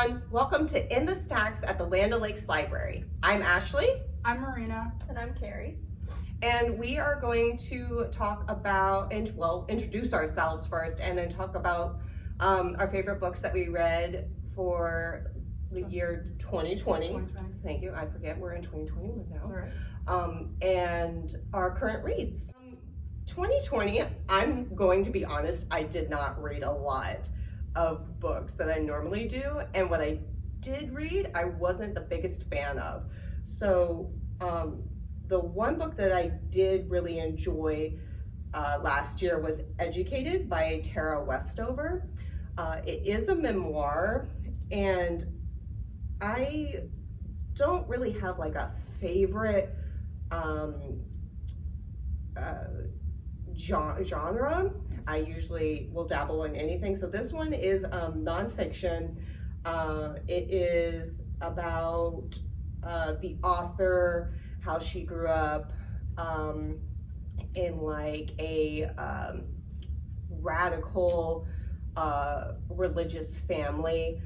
everyone. Welcome to In the Stacks at the Land O'Lakes Library. I'm Ashley. I'm Marina. And I'm Carrie. And we are going to talk about, introduce ourselves first and then talk about our favorite books that we read for the year 2020. Thank you. I forget we're in 2021 now. That's all right. And our current reads. 2020, I'm going to be honest, I did not read a lot of books that I normally do, and what I did read, I wasn't the biggest fan of. So the one book that I did really enjoy last year was Educated by Tara Westover. It is a memoir, and I don't really have like a favorite genre. I usually will dabble in anything. So this one is nonfiction. It is about the author, how she grew up in like a radical religious family,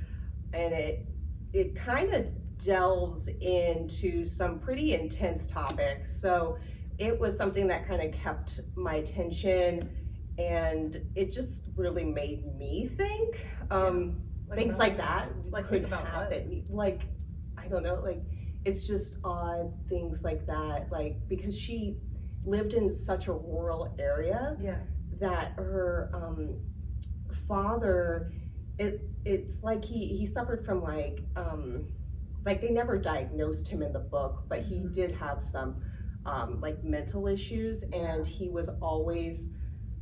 and it kind of delves into some pretty intense topics. So it was something that kind of kept my attention, and it just really made me think. Things like that could happen. Like, I don't know, like it's just odd things like that. Like, because she lived in such a rural area that her father, it's like he suffered from like they never diagnosed him in the book, but he did have some like mental issues, and he was always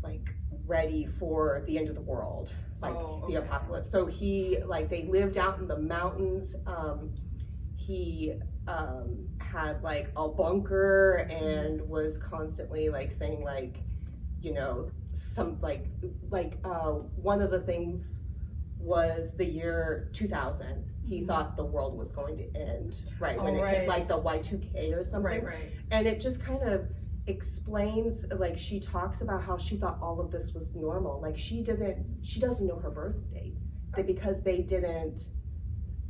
like ready for the end of the world, like the apocalypse. So they lived out in the mountains. He had like a bunker and was constantly like saying like, you know, some like one of the things was the year 2000. He thought the world was going to end when it hit like the Y2K or something. Right. And it just kind of explains, like she talks about how she thought all of this was normal. Like she doesn't know her birth date. Because they didn't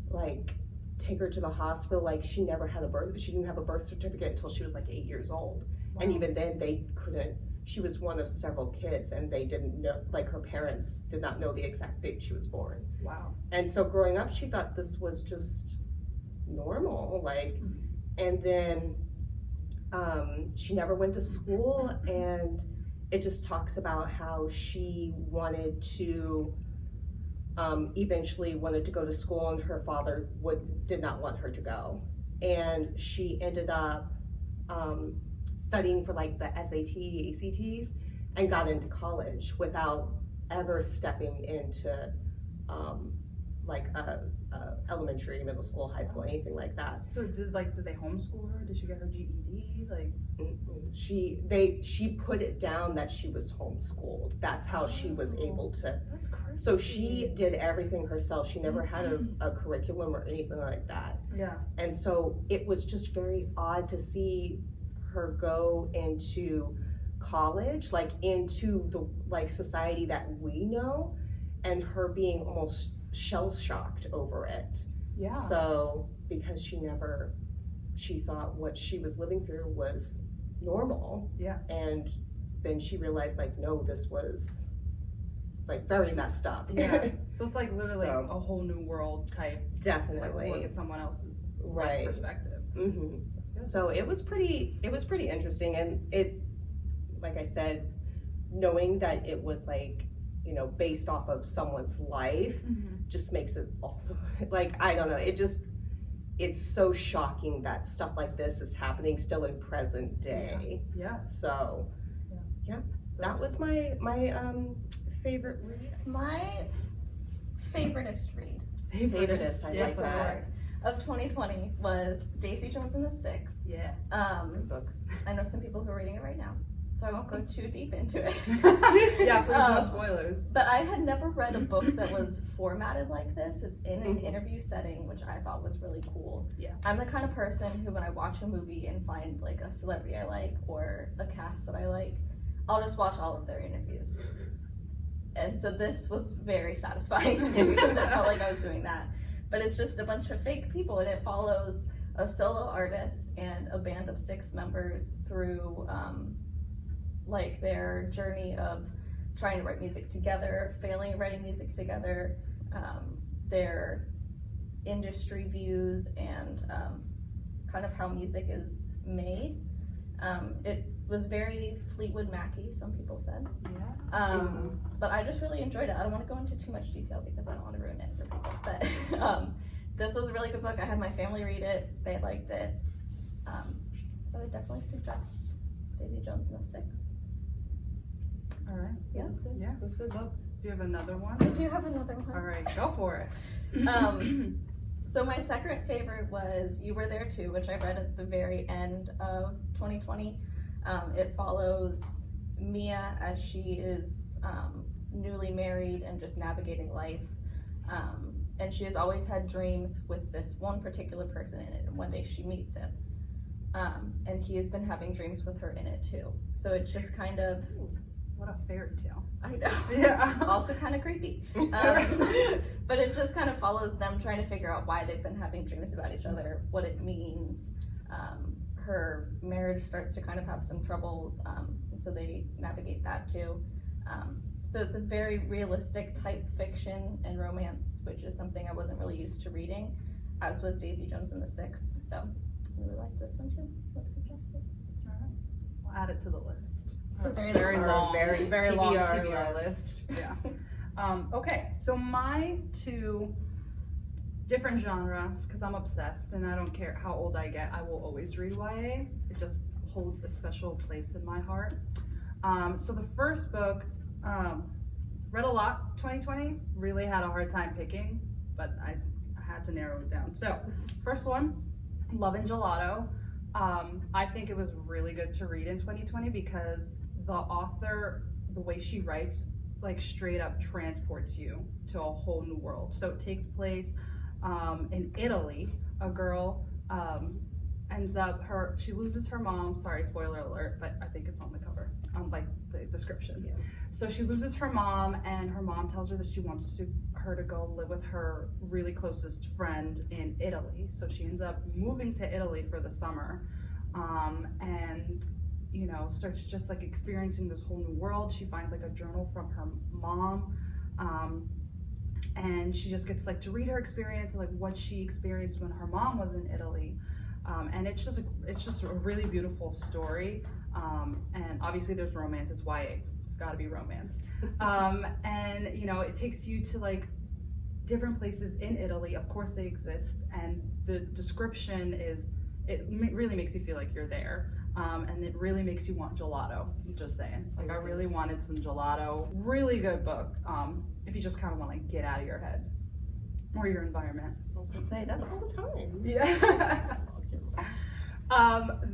like take her to the hospital, like she didn't have a birth certificate until she was like 8 years old. Wow. And even then they couldn't. She was one of several kids, and they didn't know, like her parents did not know the exact date she was born. Wow. And so growing up, she thought this was just normal, like, and then she never went to school, and it just talks about how she wanted to, eventually wanted to go to school, and her father did not want her to go. And she ended up, studying for like the SAT, ACTs, and got into college without ever stepping into like a elementary, middle school, high school, anything like that. So did they homeschool her? Did she get her GED? Like she put it down that she was homeschooled. That's how she was able to. That's crazy. So she did everything herself. She never had a curriculum or anything like that. Yeah. And so it was just very odd to see her go into college, like into the like society that we know, and her being almost shell-shocked over it. Yeah. So because she thought what she was living through was normal. Yeah. And then she realized like, no, this was like very messed up. Yeah. So it's like literally a whole new world type. Definitely. Like look at someone else's perspective. Mm-hmm. So it was pretty interesting, and it, like I said, knowing that it was like, you know, based off of someone's life, just makes it all like, I don't know, it's so shocking that stuff like this is happening still in present day. Yeah. So that was my favorite read. My favoriteest read. Favoriteest, I like that. Of 2020 was Daisy Jones and the Six. Yeah. Good book. I know some people who are reading it right now, so I won't go too deep into it. Yeah, please, no spoilers. But I had never read a book that was formatted like this. It's in an interview setting, which I thought was really cool. Yeah. I'm the kind of person who, when I watch a movie and find like a celebrity I like or a cast that I like, I'll just watch all of their interviews. And so this was very satisfying to me because I felt like I was doing that. but it's just a bunch of fake people, and it follows a solo artist and a band of 6 members through like their journey of trying to write music together, failing at writing music together, their industry views, and kind of how music is made. It was very Fleetwood Mac-y, some people said. Yeah. But I just really enjoyed it. I don't want to go into too much detail because I don't want to ruin it for people. But this was a really good book. I had my family read it. They liked it. So I definitely suggest Daisy Jones and the Six. All right. Yeah, it's good. Yeah, it was a good book. Do you have another one? I do have another one. All right, go for it. So my second favorite was You Were There Too, which I read at the very end of 2020. It follows Mia as she is newly married and just navigating life. And she has always had dreams with this one particular person in it, and one day she meets him. And he has been having dreams with her in it too. So it's just kind of... What a fairy tale. I know. Yeah. Also kind of creepy. But it just kind of follows them trying to figure out why they've been having dreams about each other, what it means. Her marriage starts to kind of have some troubles, and so they navigate that too. So it's a very realistic type fiction and romance, which is something I wasn't really used to reading, as was Daisy Jones and the Six. So I really like this one too. Let's suggest it. All right. We'll add it to the list. Very long, very very long TBR TBR list. Yeah. Okay, so my 2 different genre, because I'm obsessed and I don't care how old I get, I will always read YA. It just holds a special place in my heart. So the first book, read a lot 2020, really had a hard time picking, but I had to narrow it down. So first one, Love and Gelato. I think it was really good to read in 2020 because the author, the way she writes, like straight up transports you to a whole new world. So it takes place in Italy. A girl ends up, she loses her mom. Sorry, spoiler alert, but I think it's on the cover, like the description. Yeah. So she loses her mom, and her mom tells her that she wants her to go live with her really closest friend in Italy. So she ends up moving to Italy for the summer, and you know, starts just like experiencing this whole new world. She finds like a journal from her mom, and she just gets like to read her experience, like what she experienced when her mom was in Italy. And it's just a really beautiful story. And obviously there's romance, it's YA, it's gotta be romance. And you know, it takes you to like different places in Italy. Of course they exist, and the description really makes you feel like you're there. And it really makes you want gelato, I'm just saying. Like I really wanted some gelato. Really good book, if you just kind of want to get out of your head or your environment. I was gonna say, that's all the time. Yeah.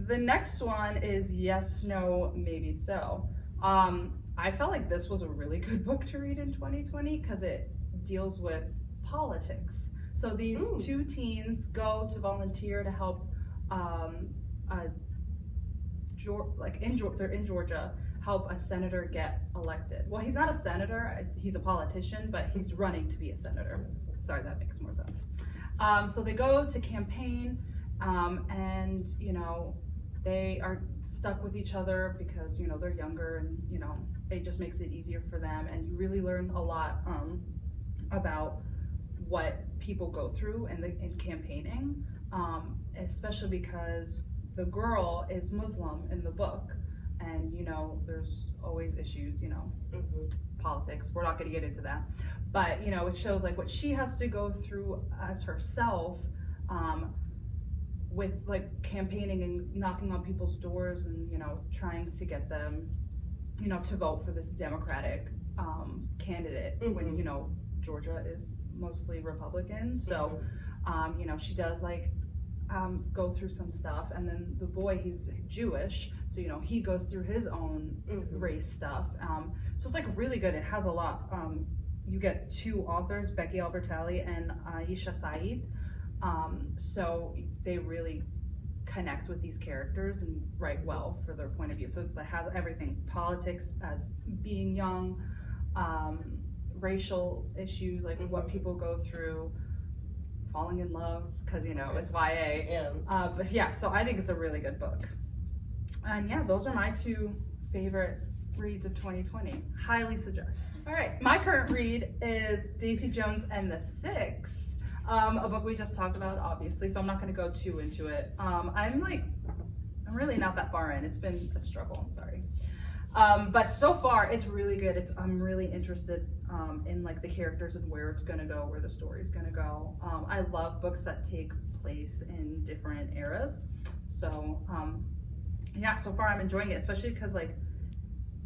The next one is Yes, No, Maybe So. I felt like this was a really good book to read in 2020 because it deals with politics. So these 2 teens go to volunteer to help they're in Georgia, help a senator get elected. Well, he's not a senator, he's a politician, but he's running to be a senator. Sorry, that makes more sense. So they go to campaign, and you know, they are stuck with each other because, you know, they're younger, and you know, it just makes it easier for them, and you really learn a lot about what people go through in campaigning, especially because the girl is Muslim in the book, and you know, there's always issues, you know, politics. We're not going to get into that, but you know, it shows like what she has to go through as herself, with like campaigning and knocking on people's doors, and you know, trying to get them, you know, to vote for this Democratic candidate when, you know, Georgia is mostly Republican. So you know, she does like go through some stuff, and then the boy, he's Jewish, so you know, he goes through his own race stuff. So it's like really good. It has a lot. You get 2 authors, Becky Albertalli and Aisha Saeed. So they really connect with these characters and write well for their point of view. So it has everything: politics, as being young, racial issues, like what people go through, falling in love because it's YA. Yeah. But yeah, so I think it's a really good book. And yeah, those are my two favorite reads of 2020. Highly suggest. All right, my current read is Daisy Jones and the Six, a book we just talked about, obviously. So I'm not going to go too into it. I'm really not that far in. It's been a struggle. I'm sorry. But so far, it's really good. I'm really interested in like the characters and where it's gonna go, where the story's gonna go. I love books that take place in different eras. So yeah, so far I'm enjoying it, especially because like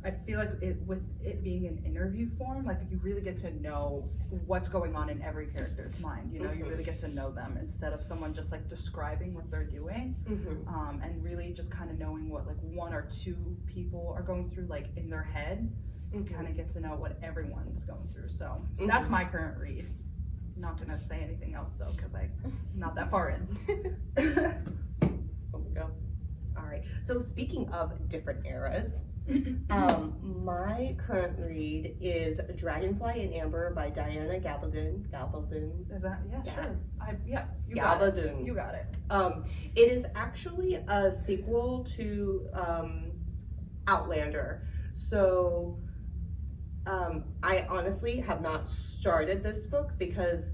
I feel like with it being an interview form, like you really get to know what's going on in every character's mind. You really get to know them instead of someone just like describing what they're doing, and really just kind of knowing what like one or two people are going through like in their head. Kind of get to know what everyone's going through. So that's my current read. Not gonna say anything else though, because I'm not that far in. There we go. All right. So speaking of different eras. My current read is Dragonfly in Amber by Diana Gabaldon. Is that sure? You Gabaldon. got it. You got it. It is actually a sequel to Outlander. So I honestly have not started this book because,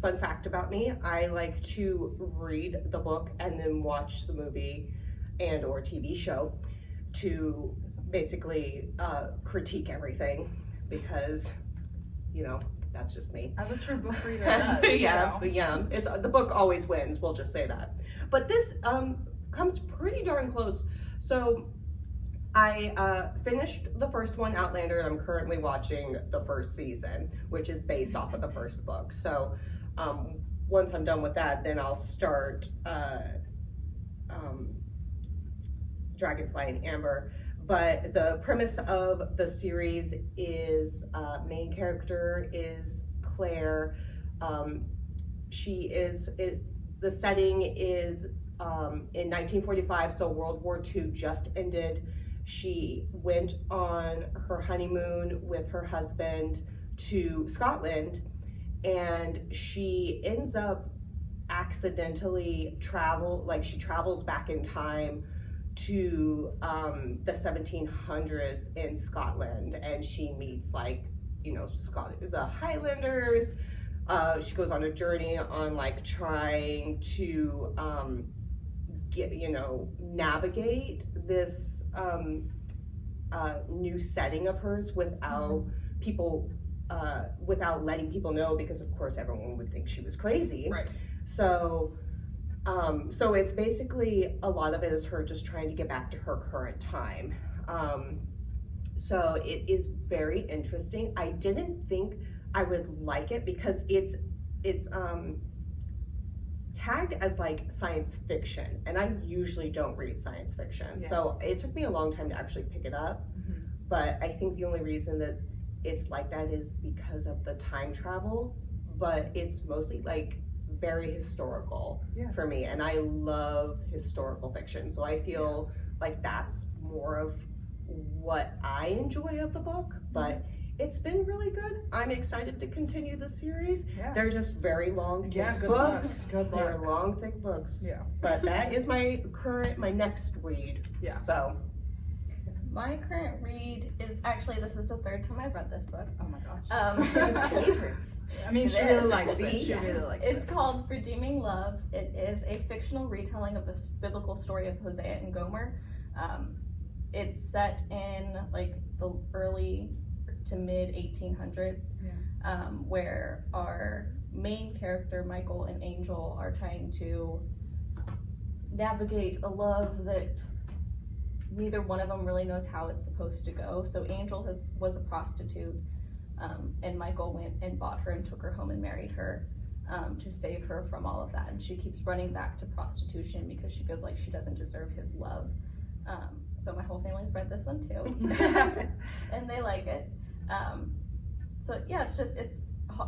fun fact about me, I like to read the book and then watch the movie and or TV show to basically critique everything because that's just me. As a true book reader does, yeah, it's the book always wins, we'll just say that. But this comes pretty darn close. So I finished the first one, Outlander, and I'm currently watching the first season, which is based off of the first book. So once I'm done with that, then I'll start Dragonfly and Amber. But the premise of the series is main character is Claire. The setting is in 1945, so World War II just ended. She went on her honeymoon with her husband to Scotland, and she ends up accidentally she travels back in time to the 1700s in Scotland, and she meets the Highlanders. She goes on a journey on trying to navigate this new setting of hers without people without letting people know, because of course everyone would think she was crazy. Right. So it's basically a lot of it is her just trying to get back to her current time. So it is very interesting. I didn't think I would like it because it's tagged as science fiction, and I usually don't read science fiction. Yeah. So it took me a long time to actually pick it up. Mm-hmm. But I think the only reason that it's like that is because of the time travel, but it's mostly very historical for me, and I love historical fiction, so I feel like that's more of what I enjoy of the book. But it's been really good. I'm excited to continue the series. They're just very long, thick books. They're long, thick books. But that is my next read. So my current read is actually, this is the third time I've read this book. Oh my gosh. Favorite. I mean, she really likes it. She really likes it. It's called Redeeming Love. It is a fictional retelling of the biblical story of Hosea and Gomer. It's set in the early to mid 1800s, where our main character, Michael and Angel, are trying to navigate a love that neither one of them really knows how it's supposed to go. So Angel was a prostitute. And Michael went and bought her and took her home and married her to save her from all of that. And she keeps running back to prostitution because she feels like she doesn't deserve his love. So my whole family's read this one too, and they like it. So yeah,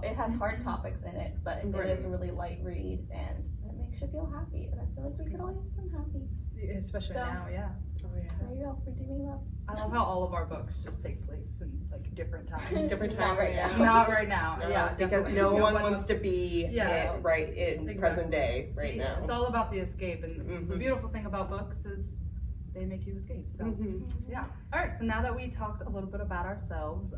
it has hard topics in it, but it is a really light read, and it makes you feel happy. And I feel like we could all use some happy. Especially So- now, yeah. Oh, yeah. There you go, redeeming love. I love how all of our books just take place in like different times. Different Not time right right now. Not right now. Yeah, because definitely. no one wants to be Yeah. right in Exactly. present day right See, now. It's all about the escape, and the Mhm. beautiful thing about books is they make you escape. So yeah. All right. So now that we talked a little bit about ourselves,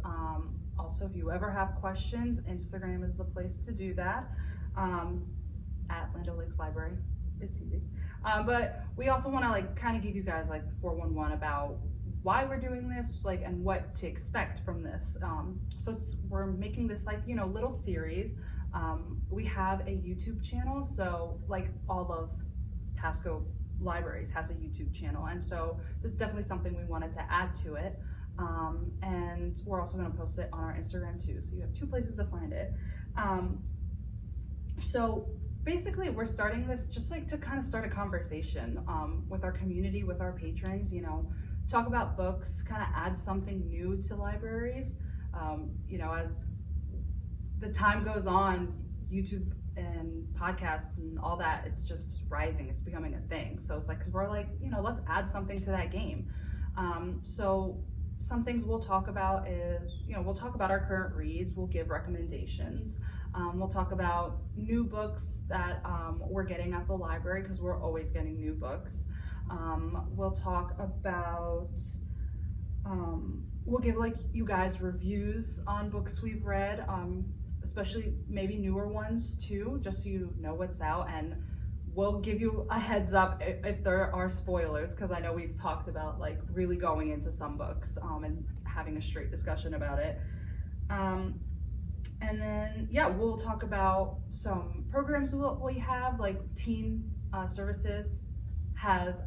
also if you ever have questions, Instagram is the place to do that. At Land O'Lakes Library, it's easy. But we also want to like kind of give you guys like the 411 about why we're doing this, like, and what to expect from this. So we're making this like, little series. We have a YouTube channel, so like all of Pasco Libraries has a YouTube channel, and so this is definitely something we wanted to add to it. And we're also going to post it on our Instagram too, so you have 2 places to find it. So basically we're starting this just like to kind of start a conversation with our community, with our patrons, talk about books, kind of add something new to libraries. As the time goes on, YouTube and podcasts and all that, it's just rising, it's becoming a thing. So it's like, we're like, let's add something to that game. So some things we'll talk about is, we'll talk about our current reads, we'll give recommendations. We'll talk about new books that we're getting at the library, because we're always getting new books. We'll talk about, we'll give like you guys reviews on books we've read, especially maybe newer ones too, just so you know what's out, and we'll give you a heads up if there are spoilers, because I know we've talked about like really going into some books and having a straight discussion about it. And then, we'll talk about some programs we have, like Teen Services has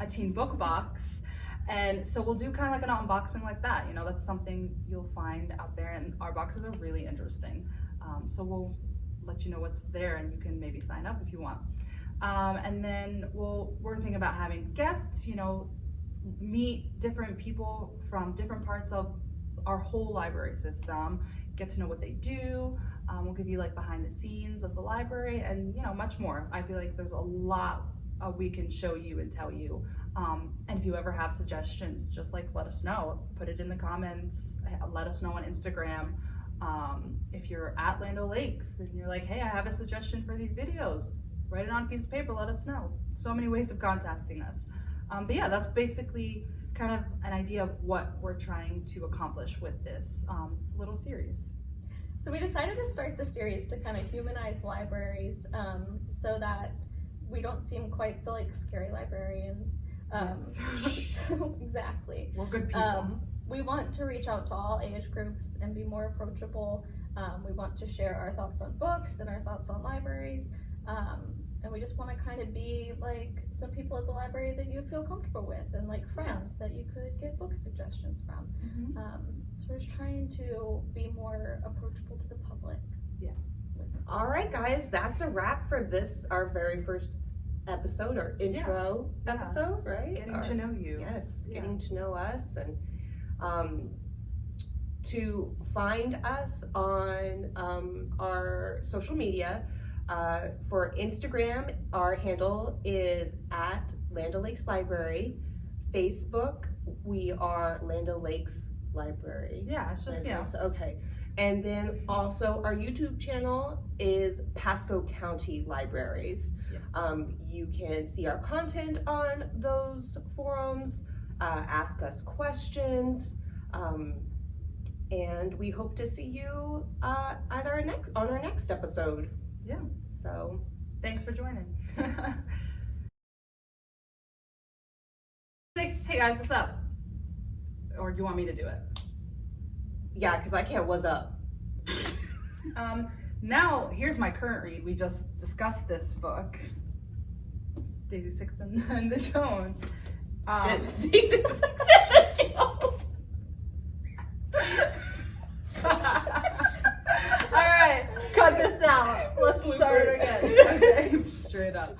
a teen book box. And so we'll do kind of like an unboxing like that. That's something you'll find out there, and our boxes are really interesting. So we'll let you know what's there, and you can maybe sign up if you want. And then we're thinking about having guests, meet different people from different parts of our whole library system, get to know what they do. We'll give you like behind the scenes of the library, and much more. I feel like there's a lot we can show you and tell you. And if you ever have suggestions, just like let us know. Put it in the comments. Let us know on Instagram. If you're at Land O'Lakes and you're like, hey, I have a suggestion for these videos, write it on a piece of paper. Let us know. So many ways of contacting us. But yeah, that's basically kind of an idea of what we're trying to accomplish with this little series. So we decided to start the series to kind of humanize libraries, so that we don't seem quite so like scary librarians. So, exactly. We're good people. We want to reach out to all age groups and be more approachable. We want to share our thoughts on books and our thoughts on libraries. And we just want to kind of be like some people at the library that you feel comfortable with, and like friends that you could get book suggestions from. So we're just trying to be more approachable to the public. Yeah. All right, guys, that's a wrap for this, our very first episode, or intro episode, right? Getting to know you. Yes, getting to know us, and to find us on our social media. For Instagram, our handle is at Land O'Lakes Library. Facebook, we are Land O'Lakes Library. Yeah, it's just, Okay. And then also our YouTube channel is Pasco County Libraries. Yes. You can see our content on those forums, ask us questions, and we hope to see you on our next episode. Yeah. So thanks for joining. Hey guys, what's up? Or do you want me to do it? yeah, because I can't what's up. Now, here's my current read. We just discussed this book, Daisy Six and the Jones. Daisy Six and the Jones. All right, cut this out. Let's start again. Okay, straight up.